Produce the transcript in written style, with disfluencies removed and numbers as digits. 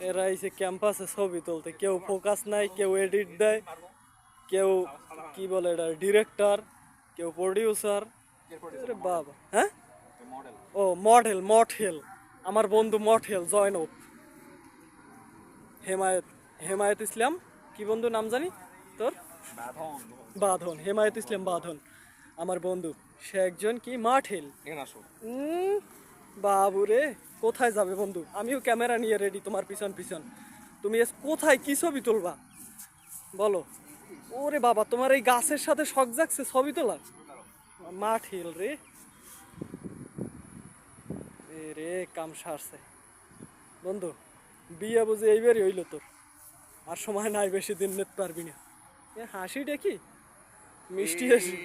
এরা এসে ক্যাম্পাসে ছবি তুলতে, কেউ ফোকাস নাই, কেউ এডিট দেয়, কেউ কি বলে এটা ডিরেক্টর, কেউ প্রডিউসার। আরে বাবা, হ্যাঁ, ও মডেল, মডেল আমার বন্ধু মডেল জয়নব, হেমায়েত, হেমায়েত ইসলাম, কি বন্ধু নাম জানি তোর? বাঁধন, হেমায়েত ইসলাম বাঁধন আমার বন্ধু। সে একজন কি মাঠেল। বাবুরে, কোথায় যাবে বন্ধু? আমিও ক্যামেরা নিয়ে রেডি তোমার পিছন পিছন। তুমি কোথায় কি ছবি তুলবা বলো? ওরে বাবা, তোমার এই গাছের সাথে শখ জাগছে ছবি তোলার? মাঠেল রে, রে কাম সারছে বন্ধু। বিয়ে বুঝে এইবারই হইলো তোর, আর সময় নাই বেশি দিন নিতে পারবি না। হাসিটা কি মিষ্টি হাসি।